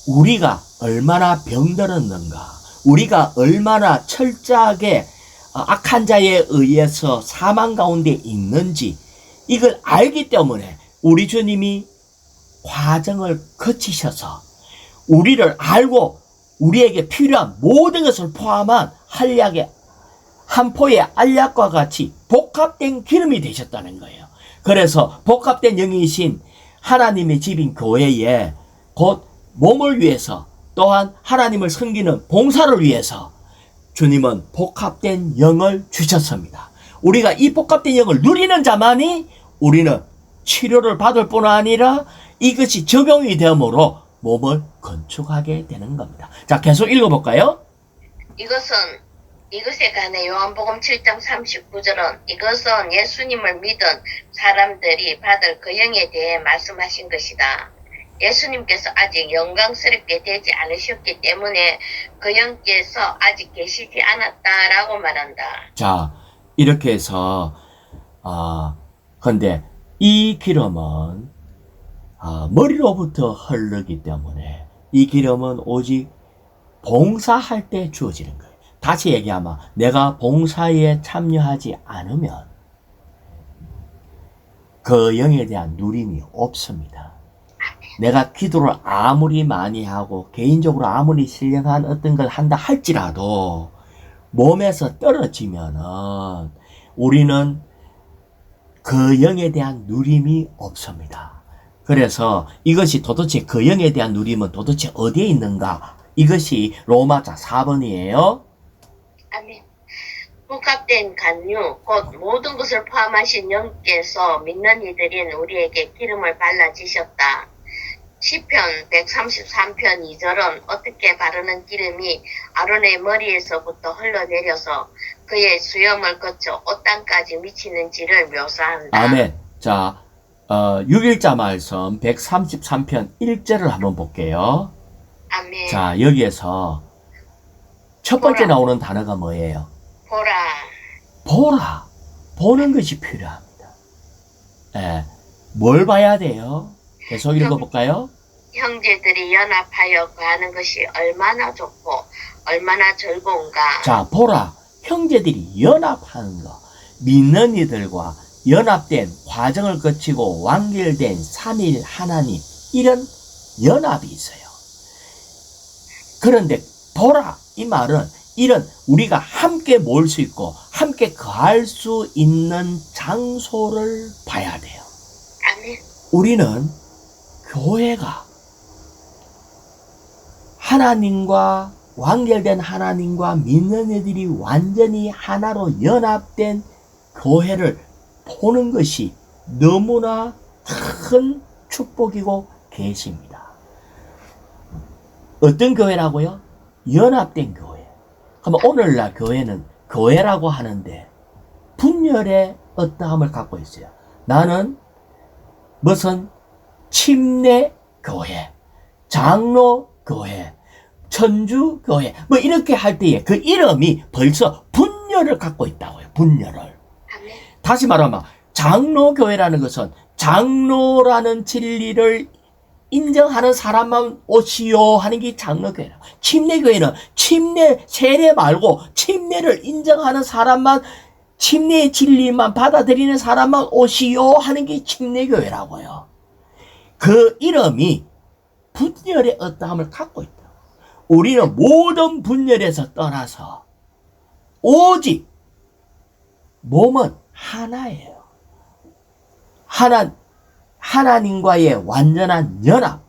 우리가 얼마나 병들었는가, 우리가 얼마나 철저하게 악한 자에 의해서 사망 가운데 있는지 이걸 알기 때문에 우리 주님이 과정을 거치셔서 우리를 알고 우리에게 필요한 모든 것을 포함한 한약의 한 포의 알약과 같이 복합된 기름이 되셨다는 거예요. 그래서 복합된 영이신 하나님의 집인 교회에 곧 몸을 위해서 또한 하나님을 섬기는 봉사를 위해서 주님은 복합된 영을 주셨습니다. 우리가 이 복합된 영을 누리는 자만이 우리는 치료를 받을 뿐 아니라 이것이 적용이 되므로 몸을 건축하게 되는 겁니다. 자, 계속 읽어볼까요? 이것에 관해 요한복음 7장 39절은 이것은 예수님을 믿은 사람들이 받을 그 영에 대해 말씀하신 것이다. 예수님께서 아직 영광스럽게 되지 않으셨기 때문에 그 영께서 아직 계시지 않았다라고 말한다. 자, 이렇게 해서 근데 이 기름은 머리로부터 흐르기 때문에 이 기름은 오직 봉사할 때 주어지는 거예요. 다시 얘기하면 내가 봉사에 참여하지 않으면 그 영에 대한 누림이 없습니다. 내가 기도를 아무리 많이 하고 개인적으로 아무리 신령한 어떤 걸 한다 할지라도 몸에서 떨어지면은 우리는 그 영에 대한 누림이 없습니다. 그래서 이것이 도대체 그 영에 대한 누림은 도대체 어디에 있는가? 이것이 로마자 4번이에요. 아멘. 복합된 간유, 곧 모든 것을 포함하신 영께서 믿는 이들인 우리에게 기름을 발라주셨다. 시편 133편 2절은 어떻게 바르는 기름이 아론의 머리에서부터 흘러내려서 그의 수염을 거쳐 옷단까지 미치는지를 묘사한다. 아멘. 자, 6일자 말씀 133편 1절을 한번 볼게요. 아멘. 자, 여기에서 첫 번째 나오는 단어가 뭐예요? 보라. 보라. 보는 것이 필요합니다. 예. 뭘 봐야 돼요? 계속 읽어볼까요? 형제들이 연합하여 거하는 것이 얼마나 좋고 얼마나 즐거운가. 자, 보라. 형제들이 연합하는 거. 믿는 이들과 연합된 과정을 거치고 완결된 삼일 하나님. 이런 연합이 있어요. 그런데 보라. 이 말은 이런 우리가 함께 모일 수 있고 함께 거할 수 있는 장소를 봐야 돼요. 아멘. 우리는 교회가 하나님과 완결된 하나님과 믿는 이들이 완전히 하나로 연합된 교회를 보는 것이 너무나 큰 축복이고 계십니다. 어떤 교회라고요? 연합된 교회. 그러면 오늘날 교회는 교회라고 하는데 분열의 어떠함을 갖고 있어요. 나는 무슨 침례 교회, 장로 교회, 천주 교회 뭐 이렇게 할 때에 그 이름이 벌써 분열을 갖고 있다고요. 분열을. 아멘. 다시 말하면 장로 교회라는 것은 장로라는 진리를 인정하는 사람만 오시오 하는 게 장로교회라. 침례교회는 침례 세례 말고 침례를 인정하는 사람만 침례의 진리만 받아들이는 사람만 오시오 하는 게 침례교회라고요. 그 이름이 분열의 어떠함을 갖고 있다. 우리는 모든 분열에서 떠나서 오직 몸은 하나예요. 하나님과의 완전한 연합.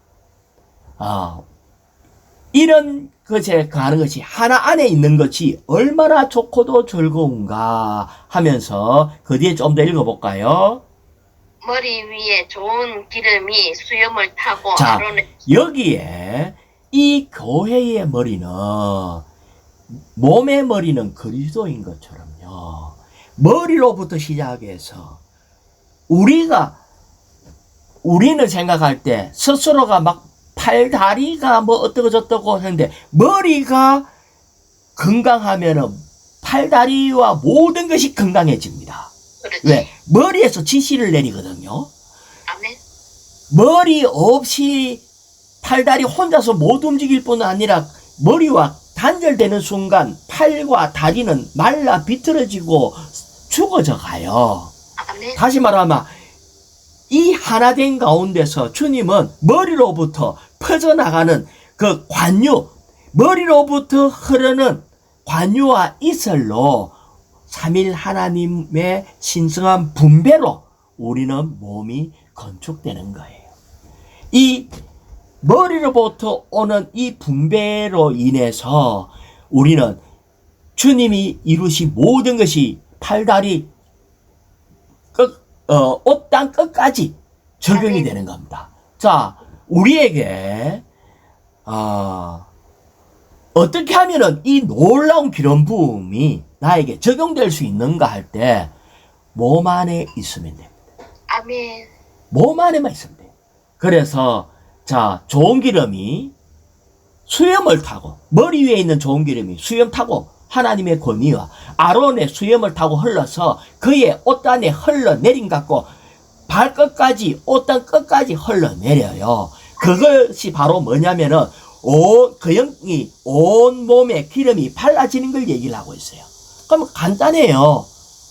이런 것에 가는 것이 하나 안에 있는 것이 얼마나 좋고도 즐거운가 하면서 그 뒤에 좀 더 읽어볼까요? 머리 위에 좋은 기름이 수염을 타고 자, 아론의 여기에 이 교회의 머리는 몸의 머리는 그리스도인 것처럼요. 머리로부터 시작해서 우리는 생각할 때 스스로가 막 팔, 다리가 뭐 어떠고 저떠고 하는데 머리가 건강하면은 팔, 다리와 모든 것이 건강해집니다. 그렇지. 왜? 머리에서 지시를 내리거든요. 아멘. 머리 없이 팔, 다리 혼자서 못 움직일 뿐 아니라 머리와 단절되는 순간 팔과 다리는 말라 비틀어지고 죽어져 가요. 아멘. 다시 말하면 이 하나된 가운데서 주님은 머리로부터 퍼져나가는 그 관유, 머리로부터 흐르는 관유와 이슬로 삼일 하나님의 신성한 분배로 우리는 몸이 건축되는 거예요. 이 머리로부터 오는 이 분배로 인해서 우리는 주님이 이루신 모든 것이 팔다리 옷 땅 끝까지 적용이 되는 겁니다. 자, 우리에게 어떻게 하면은 이 놀라운 기름 부음이 나에게 적용될 수 있는가 할 때 몸 안에 있으면 됩니다. 아멘. 몸 안에만 있으면 돼요. 그래서 자, 좋은 기름이 수염을 타고 머리 위에 있는 좋은 기름이 수염 타고 하나님의 권위와 아론의 수염을 타고 흘러서 그의 옷단에 흘러내린 같고 발끝까지 옷단 끝까지 흘러내려요. 그것이 바로 뭐냐면은 그 영이 온 몸에 기름이 발라지는 걸 얘기를 하고 있어요. 그럼 간단해요.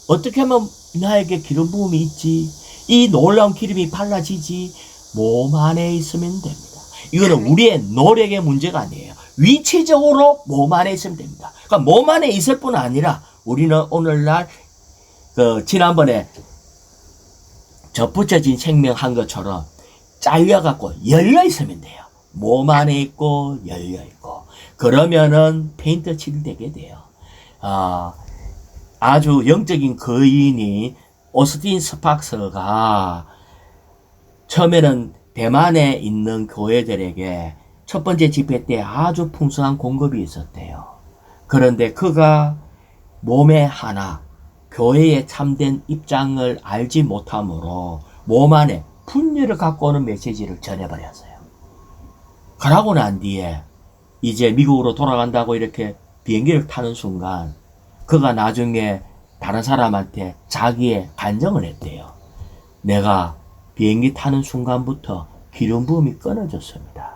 어떻게 하면 나에게 기름 부음이 있지? 이 놀라운 기름이 발라지지? 몸 안에 있으면 됩니다. 이거는 우리의 노력의 문제가 아니에요. 위치적으로 몸 안에 있으면 됩니다. 그러니까 몸 안에 있을 뿐 아니라 우리는 오늘날 지난번에 접붙여진 생명 한 것처럼 잘려갖고 열려 있으면 돼요. 몸 안에 있고 열려 있고 그러면은 페인트 칠되게 돼요. 아주 영적인 거인이 오스틴 스팍스가 처음에는 대만에 있는 교회들에게 첫 번째 집회 때 아주 풍성한 공급이 있었대요. 그런데 그가 몸에 하나 교회의 참된 입장을 알지 못함으로 몸 안에 분열을 갖고 오는 메시지를 전해버렸어요. 그러고 난 뒤에 이제 미국으로 돌아간다고 이렇게 비행기를 타는 순간 그가 나중에 다른 사람한테 자기의 간증을 했대요. 내가 비행기 타는 순간부터 기름 부음이 끊어졌습니다.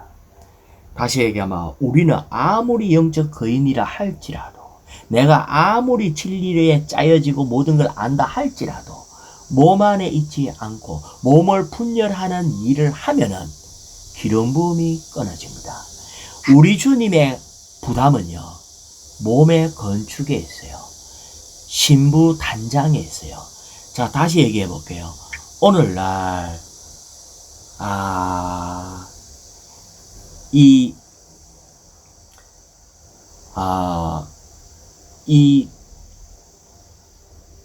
다시 얘기하면 우리는 아무리 영적 거인이라 할지라도 내가 아무리 진리에 짜여지고 모든 걸 안다 할지라도 몸 안에 있지 않고 몸을 분열하는 일을 하면은 기름 부음이 끊어집니다. 우리 주님의 부담은요, 몸의 건축에 있어요. 신부 단장에 있어요. 자, 다시 얘기해 볼게요. 오늘날, 이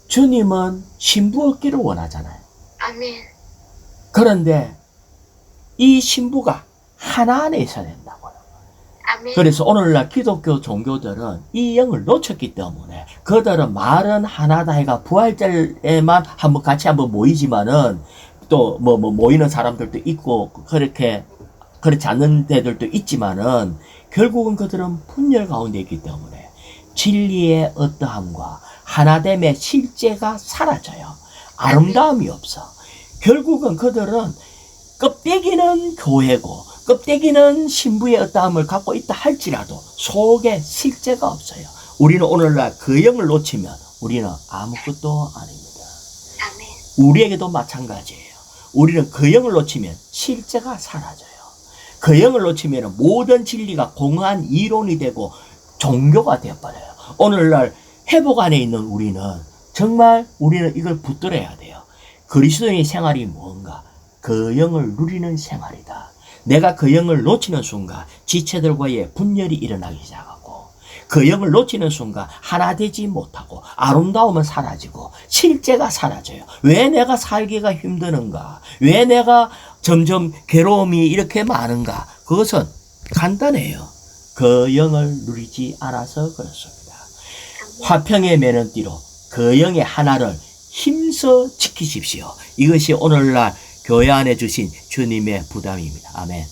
주님은 신부 얻기를 원하잖아요. 아멘. 그런데 이 신부가 하나 안에 있어야 된다고요. 아멘. 그래서 오늘날 기독교 종교들은 이 영을 놓쳤기 때문에 그들은 말은 하나다 해가 부활절에만 같이 한번 모이지만은 또 모이는 사람들도 있고 그렇지 않는 데들도 있지만은 결국은 그들은 분열 가운데 있기 때문에 진리의 어떠함과 하나됨의 실제가 사라져요. 아름다움이 없어. 결국은 그들은 껍데기는 교회고 껍데기는 신부의 어떠함을 갖고 있다 할지라도 속에 실제가 없어요. 우리는 오늘날 그 영을 놓치면 우리는 아무것도 아닙니다. 아멘. 우리에게도 마찬가지예요. 우리는 그 영을 놓치면 실제가 사라져요. 그 영을 놓치면 모든 진리가 공허한 이론이 되고 종교가 되어버려요. 오늘날 회복 안에 있는 우리는 정말 우리는 이걸 붙들어야 돼요. 그리스도인의 생활이 뭔가? 그 영을 누리는 생활이다. 내가 그 영을 놓치는 순간 지체들과의 분열이 일어나기 시작하고 그 영을 놓치는 순간 하나 되지 못하고 아름다움은 사라지고 실제가 사라져요. 왜 내가 살기가 힘드는가? 왜 내가 점점 괴로움이 이렇게 많은가? 그것은 간단해요. 그 영을 누리지 않아서 그렇습니다. 화평의 매는띠로 그 영의 하나를 힘써 지키십시오. 이것이 오늘날 교회 안에 주신 주님의 부담입니다. 아멘.